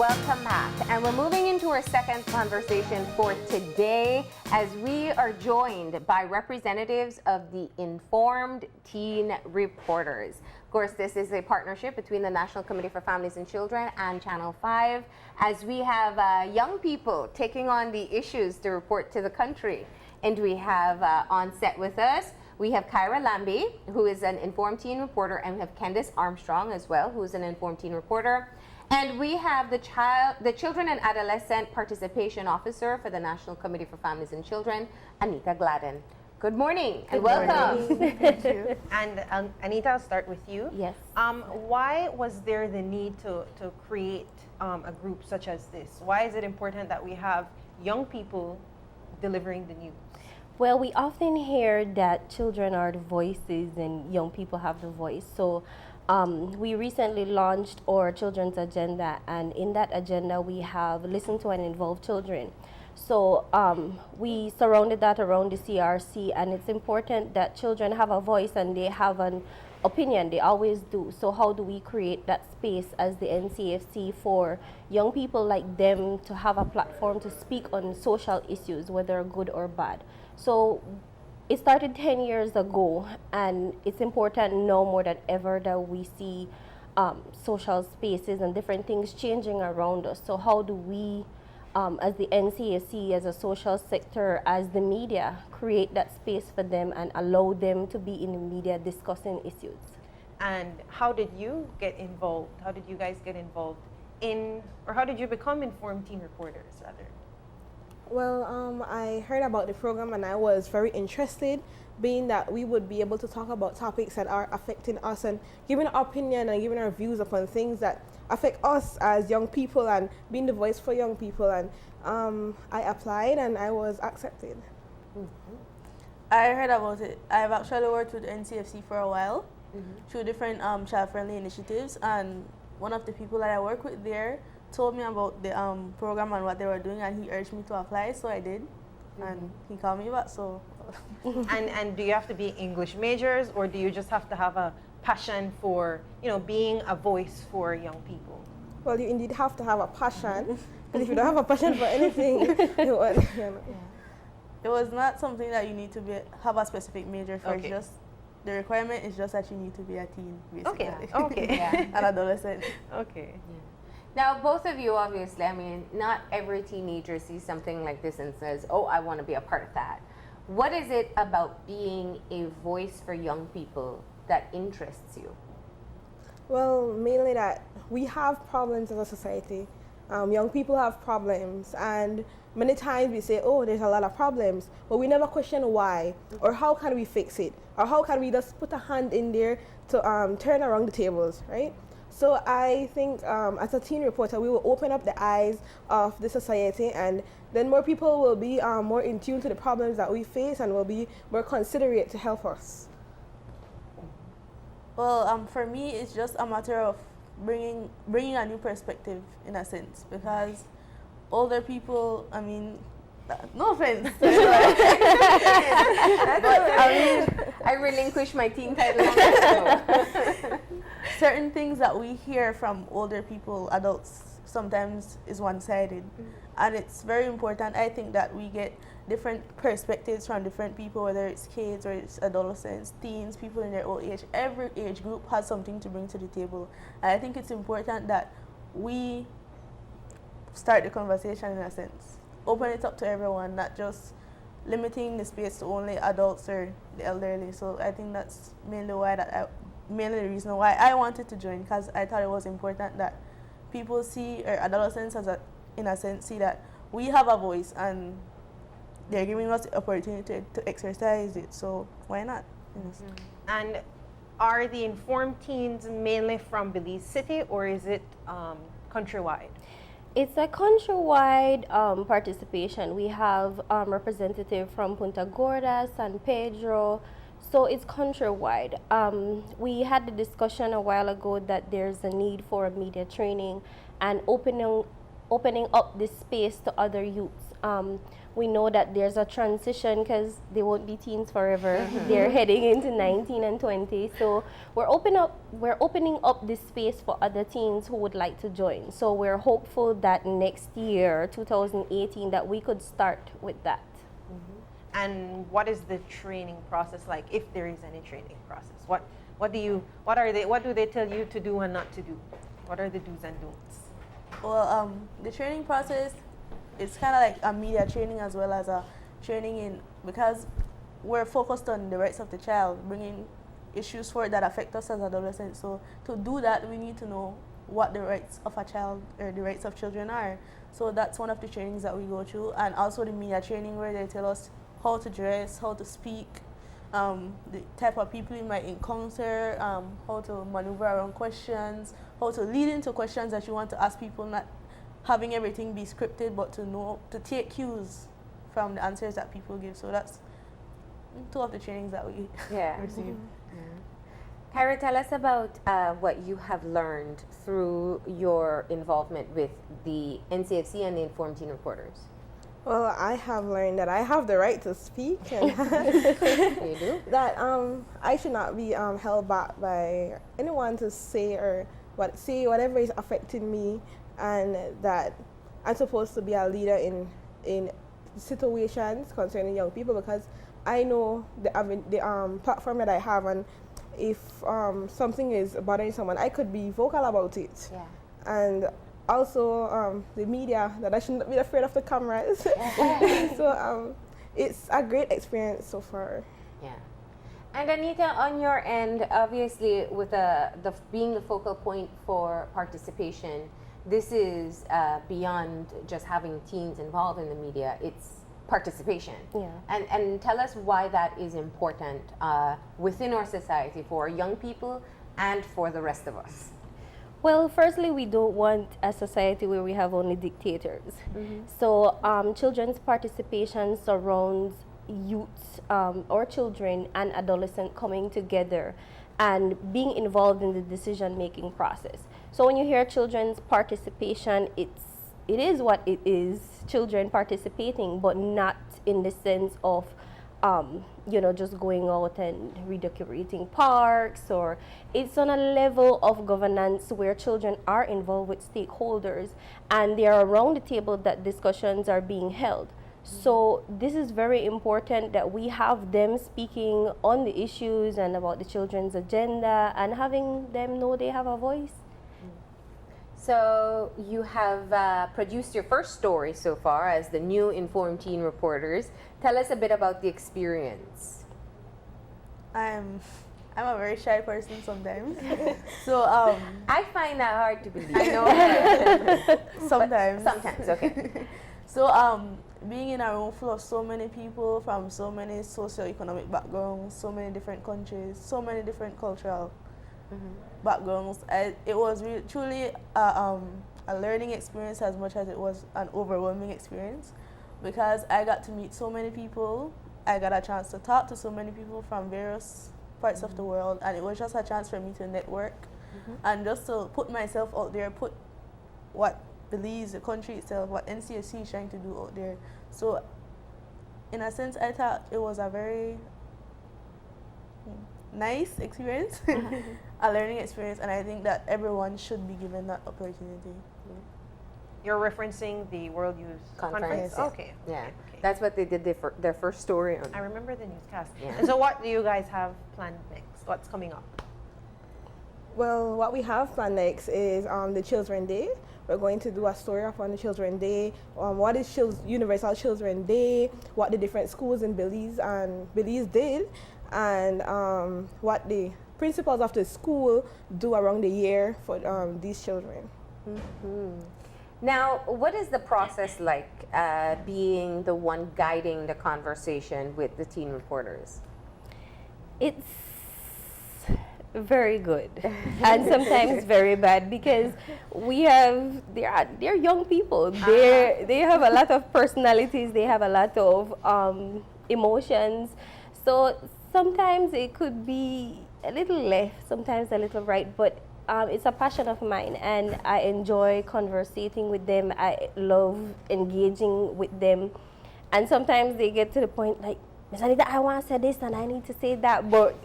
welcome back. And we're moving into our second conversation for today as we are joined by representatives of the Informed Teen Reporters. Of course, this is a partnership between the National Committee for Families and Children and Channel 5 as we have young people taking on the issues to report to the country. And we have on set with us, we have Kyra Lambey, who is an Informed Teen Reporter, and we have Kendice Armstrong as well, who is an Informed Teen Reporter. And we have the Children and Adolescent Participation Officer for the National Committee for Families and Children, Anita Gladden. Good morning and welcome. Thank you. And Anita, I'll start with you. Yes. Why was there the need to create a group such as this? Why is it important that we have young people delivering the news? Well, we often hear that children are the voices and young people have the voice. So we recently launched our children's agenda, and in that agenda we have listen to and involve children. So we surrounded that around the CRC, and it's important that children have a voice and they have an opinion. They always do. So how do we create that space as the NCFC for young people like them to have a platform to speak on social issues, whether good or bad? So it started 10 years ago, and it's important now more than ever that we see social spaces and different things changing around us. So how do we, as the NCSC, as a social sector, as the media, create that space for them and allow them to be in the media discussing issues? And how did you get involved? How did you guys get involved in, or how did you become Informed Teen Reporters, rather? Well, I heard about the program and I was very interested, being that we would be able to talk about topics that are affecting us and giving our opinion and giving our views upon things that affect us as young people and being the voice for young people. And I applied and I was accepted. Mm-hmm. I heard about it. I've actually worked with NCFC for a while through different child-friendly initiatives, and one of the people that I work with there told me about the program and what they were doing, and he urged me to apply, so I did, and he called me back. So, and do you have to be English majors, or do you just have to have a passion for being a voice for young people? Well, you indeed have to have a passion, but if you don't have a passion for anything, you won't. It was not something that you need to have a specific major for. Okay. It's just the requirement is just that you need to be a teen, basically. Okay. Yeah. An adolescent. Okay. Yeah. Now, both of you, obviously, I mean, not every teenager sees something like this and says, oh, I want to be a part of that. What is it about being a voice for young people that interests you? Well, mainly that we have problems as a society. Young people have problems, and many times we say, oh, there's a lot of problems, but we never question why, or how can we fix it, or how can we just put a hand in there to turn around the tables, right? So I think as a teen reporter, we will open up the eyes of the society, and then more people will be more in tune to the problems that we face and will be more considerate to help us. Well, for me, it's just a matter of bringing a new perspective, in a sense, because older people, I mean, no offense. I relinquished my teen title long ago. Certain things that we hear from older people, adults, sometimes is one-sided. And it's very important, I think, that we get different perspectives from different people, whether it's kids or it's adolescents, teens, people in their old age. Every age group has something to bring to the table. And I think it's important that we start the conversation, in a sense. Open it up to everyone, not just limiting the space to only adults or the elderly. So I think that's mainly the reason why I wanted to join, because I thought it was important that people see, or adolescents in a sense, see that we have a voice and they're giving us the opportunity to exercise it. So why not? And are the Informed Teens mainly from Belize City, or is it countrywide? It's a countrywide participation. We have representative from Punta Gorda, San Pedro, so it's countrywide. We had the discussion a while ago that there's a need for media training and opening opening up this space to other youths. We know that there's a transition because they won't be teens forever. They're heading into 19 and 20. So we're opening up this space for other teens who would like to join. So we're hopeful that next year, 2018, that we could start with that. And what is the training process like, if there is any training process? What do they tell you to do and not to do? What are the do's and don'ts? Well, the training process, it's kind of like a media training as well as a training in, because we're focused on the rights of the child, bringing issues forward that affect us as adolescents. So to do that, we need to know what the rights of a child or the rights of children are. So that's one of the trainings that we go through, and also the media training where they tell us how to dress, how to speak, the type of people you might encounter, how to maneuver around questions, how to lead into questions that you want to ask people, not having everything be scripted, but to know, to take cues from the answers that people give. So that's two of the trainings that we receive. Kyra, tell us about what you have learned through your involvement with the NCFC and the Informed Teen Reporters. Well, I have learned that I have the right to speak, and You do? that I should not be held back by anyone to say whatever is affecting me, and that I'm supposed to be a leader in situations concerning young people, because I know the platform that I have, and if something is bothering someone, I could be vocal about it. Yeah. And also the media, that I shouldn't be afraid of the cameras. So it's a great experience so far. Yeah. And Anita, on your end, obviously with being the focal point for participation, this is beyond just having teens involved in the media. It's participation. Yeah. And tell us why that is important within our society for young people and for the rest of us. Well, firstly, we don't want a society where we have only dictators. So children's participation surrounds youths or children and adolescents coming together and being involved in the decision-making process. So when you hear children's participation, it is what it is, children participating, but not in the sense of just going out and redecorating parks, or it's on a level of governance where children are involved with stakeholders and they are around the table that discussions are being held. So this is very important that we have them speaking on the issues and about the children's agenda and having them know they have a voice. So you have produced your first story so far as the new Informed Teen Reporters. Tell us a bit about the experience. I'm a very shy person sometimes. So I find that hard to believe. I know. sometimes. Sometimes, okay. So being in a room full of so many people from so many socio-economic backgrounds, so many different countries, so many different cultural backgrounds, it was really, truly a learning experience as much as it was an overwhelming experience, because I got to meet so many people. I got a chance to talk to so many people from various parts of the world, and it was just a chance for me to network and just to put myself out there, put what Belize, the country itself, what NCFC is trying to do out there. So in a sense, I thought it was a very nice experience, a learning experience, and I think that everyone should be given that opportunity. You're referencing the World Youth Conference? Yeah. Okay. Yeah. Okay. That's what they did their first story on. I remember the newscast. Yeah. And so what do you guys have planned next? What's coming up? Well, what we have planned next is the Children's Day. We're going to do a story upon the Children's Day, what is Universal Children's Day, what the different schools in Belize did, and what the principals of the school do around the year for these children. Now, what is the process like being the one guiding the conversation with the teen reporters? It's very good and sometimes very bad, because they're young people. They have a lot of personalities, they have a lot of emotions. So sometimes it could be a little left, sometimes a little right, but it's a passion of mine, and I enjoy conversating with them. I love engaging with them, and sometimes they get to the point like, Miss Anita, I want to say this and I need to say that, but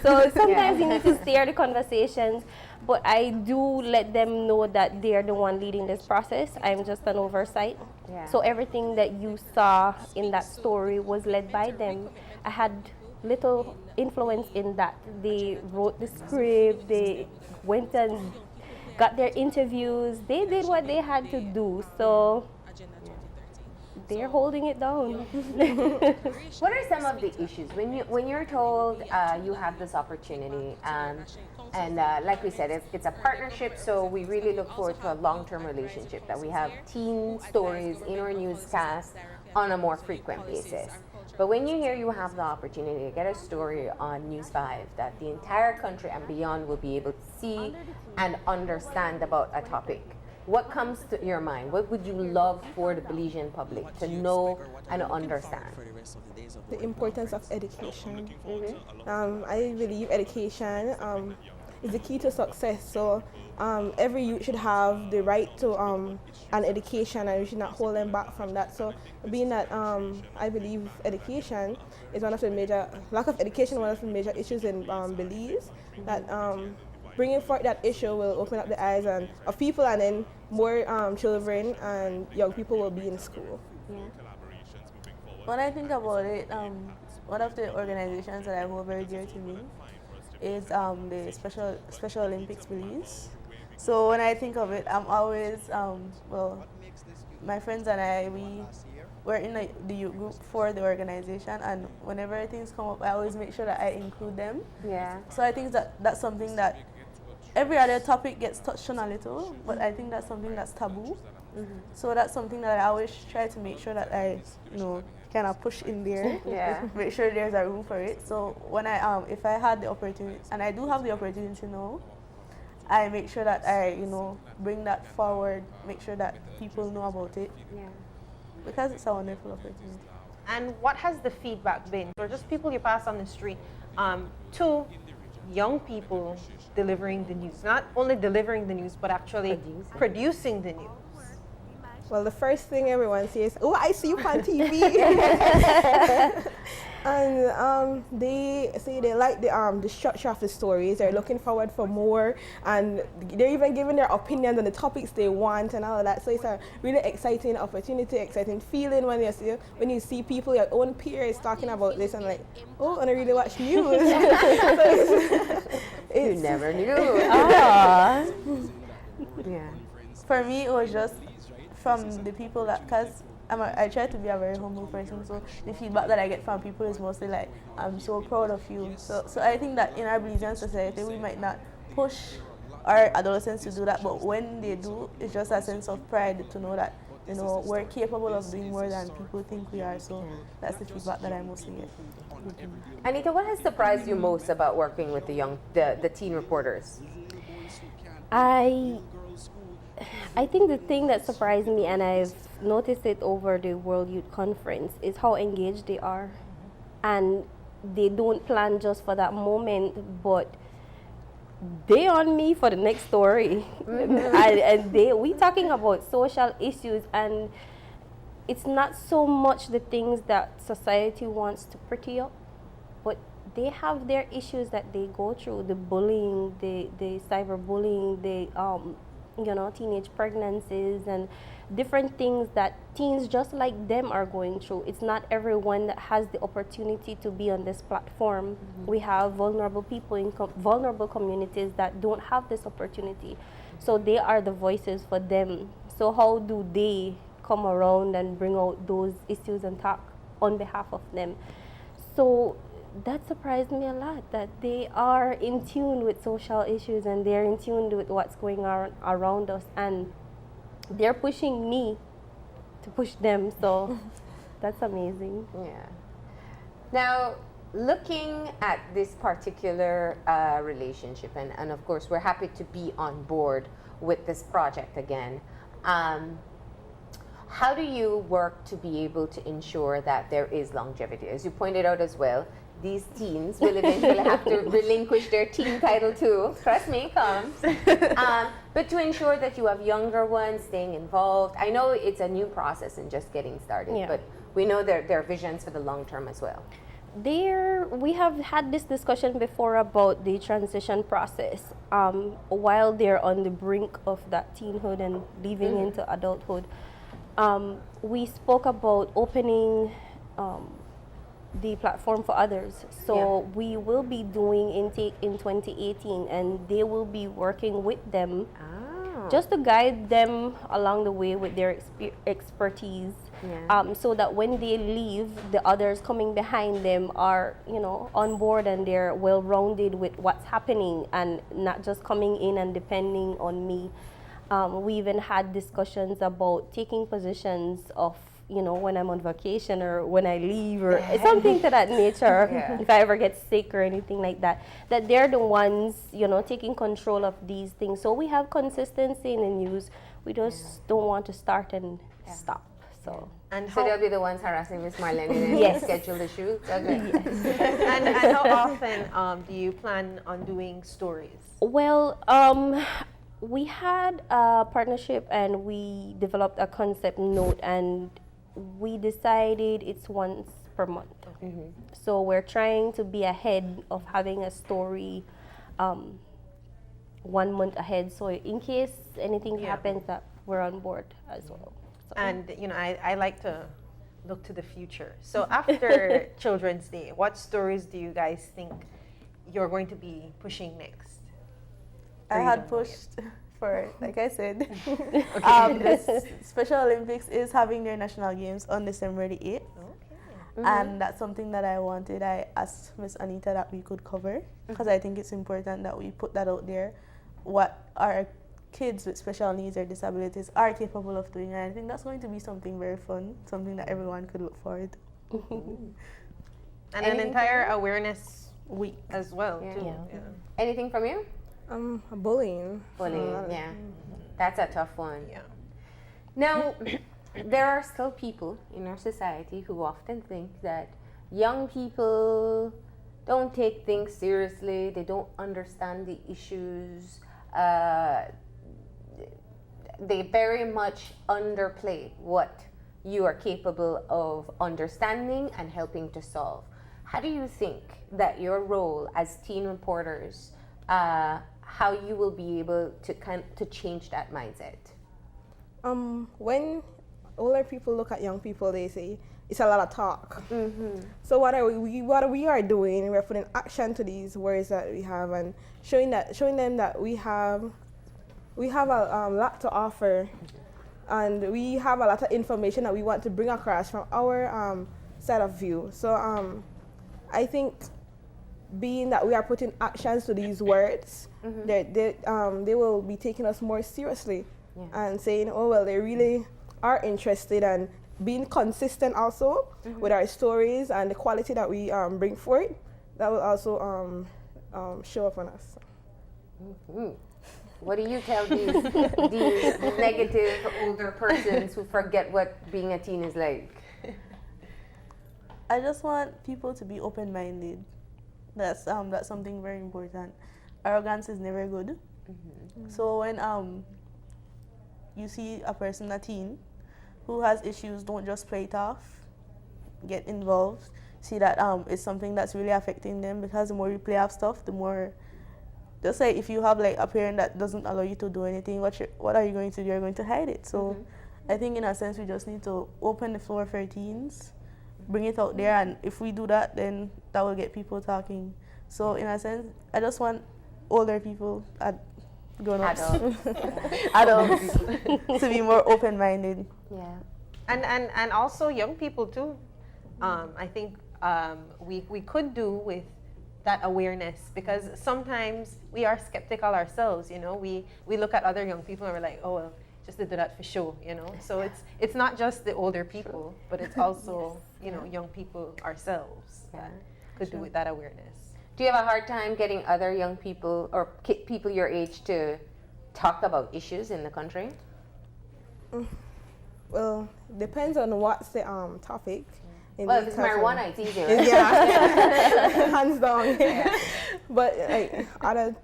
so sometimes you need to steer the conversations. But I do let them know that they are the one leading this process. I'm just an oversight. Yeah. So everything that you saw in that story was led by them. I had little influence in that. They wrote the script, they went and got their interviews, they did what they had to do. So they're holding it down. What are some of the issues when you're told you have this opportunity? And like we said, it's a partnership, so we really look forward to a long-term relationship, that we have teen stories in our newscast on a more frequent basis. But when you hear you have the opportunity to get a story on News 5 that the entire country and beyond will be able to see and understand about a topic, what comes to your mind? What would you love for the Belizean public to know and understand? The importance of education. I believe education is the key to success. So every youth should have the right to an education, and we should not hold them back from that. So being that I believe education is one of the major, lack of education, one of the major issues in Belize, that bringing forth that issue will open up the eyes of people, and then more children and young people will be in school. Yeah. When I think about it, one of the organizations that I hold very dear to me is the Special Olympics Belize. So when I think of it, I'm always, my friends and I, we're in the youth group for the organization, and whenever things come up, I always make sure that I include them. Yeah. So I think that's something that every other topic gets touched on a little, but I think that's something that's taboo. So that's something that I always try to make sure that I, kind of push in there. Yeah. Make sure there's a room for it. So when if I had the opportunity, and I do have the opportunity now, I make sure that I, bring that forward, make sure that people know about it. Yeah. Because it's a wonderful opportunity. And what has the feedback been, or just people you pass on the street, to young people delivering the news? Not only delivering the news, but actually producing the news. Well, the first thing everyone says, "Oh, I see you on TV," and they say they like the structure of the stories. They're looking forward for more, and they're even giving their opinions on the topics they want and all of that. So it's a really exciting opportunity, exciting feeling when you see people, your own peers, talking about this, and like, oh, and I really watch news. You never knew. Yeah. For me, it was just from the people because I try to be a very humble person, so the feedback that I get from people is mostly like, I'm so proud of you. So I think that in our Belizean society, we might not push our adolescents to do that, but when they do, it's just a sense of pride to know that, we're capable of doing more than people think we are. So that's the feedback that I mostly get. Anita, what has surprised you most about working with the teen reporters? I think the thing that surprised me, and I've noticed it over the World Youth Conference, is how engaged they are. And they don't plan just for that moment, but they on me for the next story. And we talking about social issues, and it's not so much the things that society wants to pretty up, but they have their issues that they go through, the bullying, the cyberbullying, teenage pregnancies and different things that teens just like them are going through. It's not everyone that has the opportunity to be on this platform. We have vulnerable people in vulnerable communities that don't have this opportunity. So they are the voices for them. So how do they come around and bring out those issues and talk on behalf of them? So that surprised me a lot, that they are in tune with social issues and they're in tune with what's going on around us, and they're pushing me to push them. So that's amazing. Yeah. Now, looking at this particular relationship, and of course we're happy to be on board with this project again, how do you work to be able to ensure that there is longevity? As you pointed out as well, these teens will eventually have to relinquish their teen title too. Trust me, comes. But to ensure that you have younger ones staying involved. I know it's a new process and just getting started, Yeah. but we know there are visions for the long term as well. We have had this discussion before about the transition process. While they're on the brink of that teenhood and leaving into adulthood, we spoke about opening the platform for others. So we will be doing intake in 2018, and they will be working with them just to guide them along the way with their expertise. Yeah. So that when they leave, the others coming behind them are, on board and they're well-rounded with what's happening and not just coming in and depending on me. We even had discussions about taking positions of, when I'm on vacation or when I leave or something to that nature, if I ever get sick or anything like that, that they're the ones, taking control of these things. So we have consistency in the news. We just don't want to start and stop. So. And So they'll be the ones harassing Miss Marlene and Yes. schedule the shoot? Okay. and how often do you plan on doing stories? Well, we had a partnership and we developed a concept note, and we decided it's once per month. So we're trying to be ahead of having a story 1 month ahead. So in case anything happens, that we're on board as well. So. And I like to look to the future. So after Children's Day, what stories do you guys think you're going to be pushing next? I had pushed for, like I said, the Special Olympics is having their national games on December the 8th. And that's something that I wanted. I asked Miss Anita that we could cover because I think it's important that we put that out there, what our kids with special needs or disabilities are capable of doing. And I think that's going to be something very fun, something that everyone could look forward to. And an entire awareness week as well, too. Yeah. Anything from you? Bullying. Bullying, yeah. That's a tough one. Yeah. Now, there are still people in our society who often think that young people don't take things seriously, they don't understand the issues, they very much underplay what you are capable of understanding and helping to solve. How do you think that your role as teen reporters, how you will be able to change that mindset? When older people look at young people, they say it's a lot of talk. So what we are doing, we're putting action to these words that we have and showing them that we have a lot to offer, and we have a lot of information that we want to bring across from our side of view. So I think being that we are putting actions to these words, they will be taking us more seriously and saying, oh well, they really are interested, and being consistent also with our stories and the quality that we bring forth, that will also show up on us. What do you tell these negative older persons who forget what being a teen is like? I just want people to be open-minded. That's something very important. Arrogance is never good. So when you see a person, a teen, who has issues, don't just play it off. Get involved. See that it's something that's really affecting them, because the more you play off stuff, the more. Just like if you have like a parent that doesn't allow you to do anything, what are you going to do? You're going to hide it. So I think in a sense we just need to open the floor for teens, bring it out there, and if we do that, then that will get people talking. So in a sense, I just want older people, grown-ups, adults to be more open-minded. Yeah. And also young people too. I think we could do with that awareness, because sometimes we are skeptical ourselves. We look at other young people and we're like, oh well, just to do that for show. So it's not just the older people, but it's also young people ourselves that could do with that awareness. Do you have a hard time getting other young people or people your age to talk about issues in the country? Well, depends on what's the topic. Well, if it's marijuana, it's easier. Right? Yeah, hands down. But like other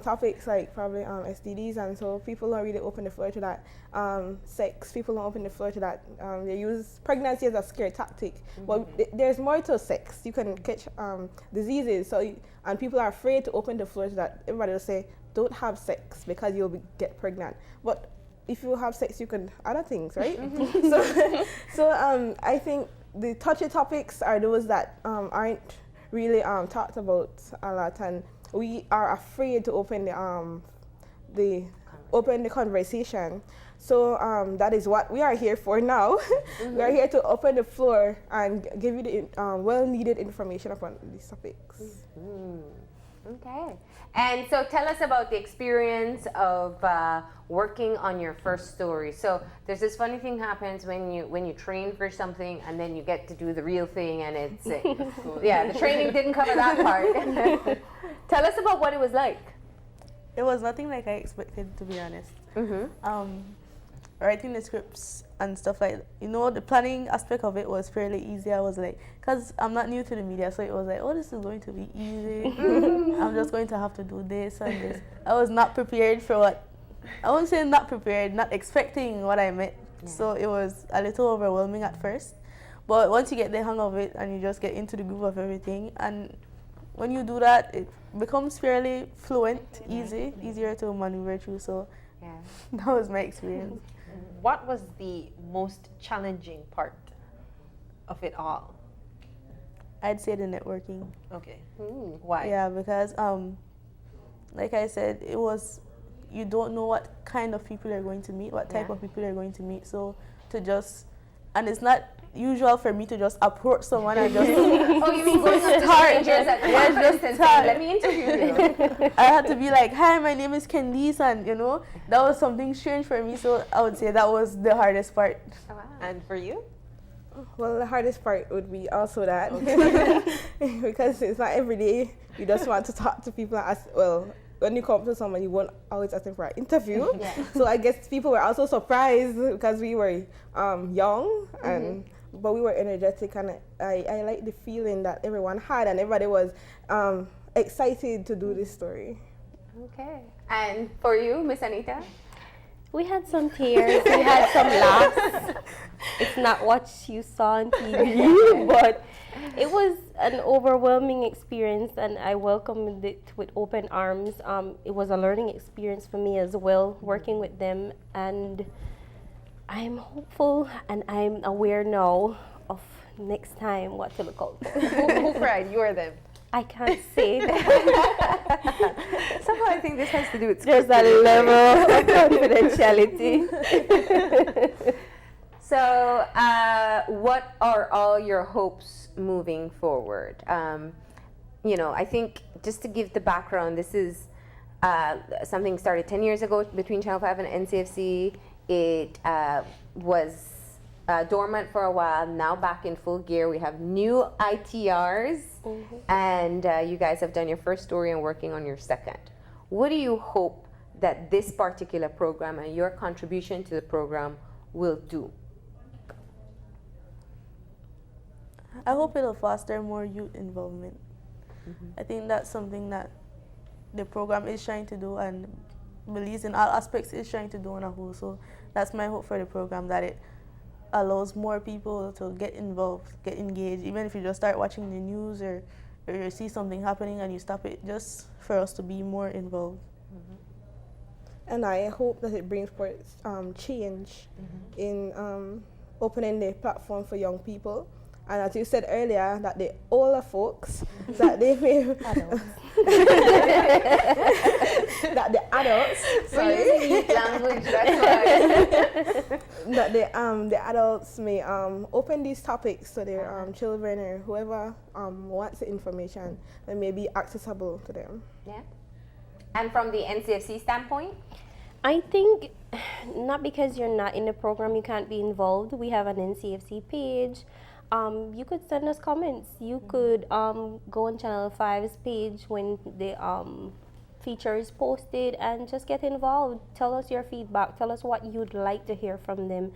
topics like probably STDs, and so people don't really open the floor to that. Sex, people don't open the floor to that. They use pregnancy as a scare tactic. But there's more to sex. You can catch diseases. And people are afraid to open the floor to that. Everybody will say, don't have sex because you'll get pregnant. But if you have sex, you can other things, right? So I think the touchy topics are those that aren't really talked about a lot, and we are afraid to open the conversation. So that is what we are here for now. We are here to open the floor and give you the well-needed information upon these topics. Okay. And so tell us about the experience of working on your first story. So there's this funny thing happens when you train for something and then you get to do the real thing, and it's the training didn't cover that part. Tell us about what it was like. It was nothing like I expected, to be honest. Writing the scripts and stuff like, the planning aspect of it was fairly easy. I was like, because I'm not new to the media, so it was like, oh, this is going to be easy. I'm just going to have to do this and this. I was not prepared for I won't say not prepared, not expecting what I met. So it was a little overwhelming at first. But once you get the hang of it and you just get into the groove of everything, and when you do that, it becomes fairly fluent, easier to maneuver through. So that was my experience. What was the most challenging part of it all? I'd say the networking. Okay. Why? Yeah, because like I said, it was, you don't know what kind of people you're going to meet, what type of people you're going to meet. So and it's not usual for me to just approach someone and just Oh, you mean going up to strangers at the conference and saying, let me interview you? I had to be like, hi, my name is Kendice, and that was something strange for me. So I would say that was the hardest part. Oh, wow. And for you? Well, the hardest part would be also that because it's not every day you just want to talk to people and ask, when you come to someone, you won't always ask them for an interview. So I guess people were also surprised because we were young, but we were energetic, and I like the feeling that everyone had, and everybody was excited to do this story. Okay. And for you, Miss Anita? We had some tears, we had some laughs. It's not what you saw on TV, but it was an overwhelming experience, and I welcomed it with open arms. It was a learning experience for me as well, working with them, and I'm hopeful and I'm aware now of next time what to look out for. Who cried? You or them? I can't say that. Somehow I think this has to do with There's a level of confidentiality. So, what are all your hopes moving forward? I think just to give the background, this is something started 10 years ago between Channel 5 and NCFC. It was dormant for a while, now back in full gear. We have new ITRs, and you guys have done your first story and working on your second. What do you hope that this particular program and your contribution to the program will do? I hope it'll foster more youth involvement. I think that's something that the program is trying to do, and Belize in all aspects is trying to do on a whole. So that's my hope for the program, that it allows more people to get involved, get engaged, even if you just start watching the news or you see something happening and you stop it, just for us to be more involved. And I hope that it brings forth change in opening the platform for young people. And as you said earlier, that the older folks, that they may that the adults, We're using youth language, that's why. that the adults may open these topics to their children or whoever wants the information, and may be accessible to them. Yeah. And from the NCFC standpoint? I think not because you're not in the program you can't be involved. We have an NCFC page. You could send us comments. You could go on Channel 5's page when the feature is posted and just get involved. Tell us your feedback. Tell us what you'd like to hear from them,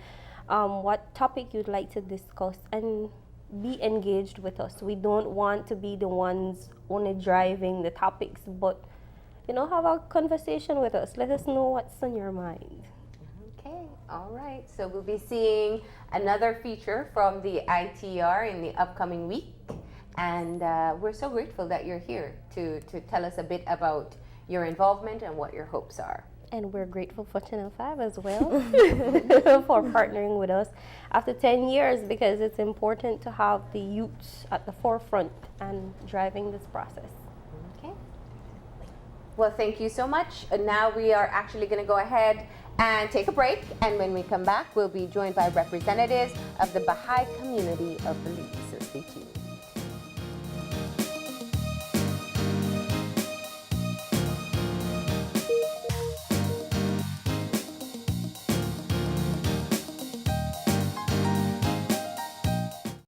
what topic you'd like to discuss, and be engaged with us. We don't want to be the ones only driving the topics, but have a conversation with us. Let us know what's on your mind. Okay, all right. So we'll be seeing another feature from the ITR in the upcoming week. And we're so grateful that you're here to tell us a bit about your involvement and what your hopes are. And we're grateful for Channel 5 as well for partnering with us after 10 years, because it's important to have the youth at the forefront and driving this process. Okay. Well, thank you so much. Now we are actually going to go ahead and take a break. And when we come back, we'll be joined by representatives of the Baha'i community of Belize. So stay tuned.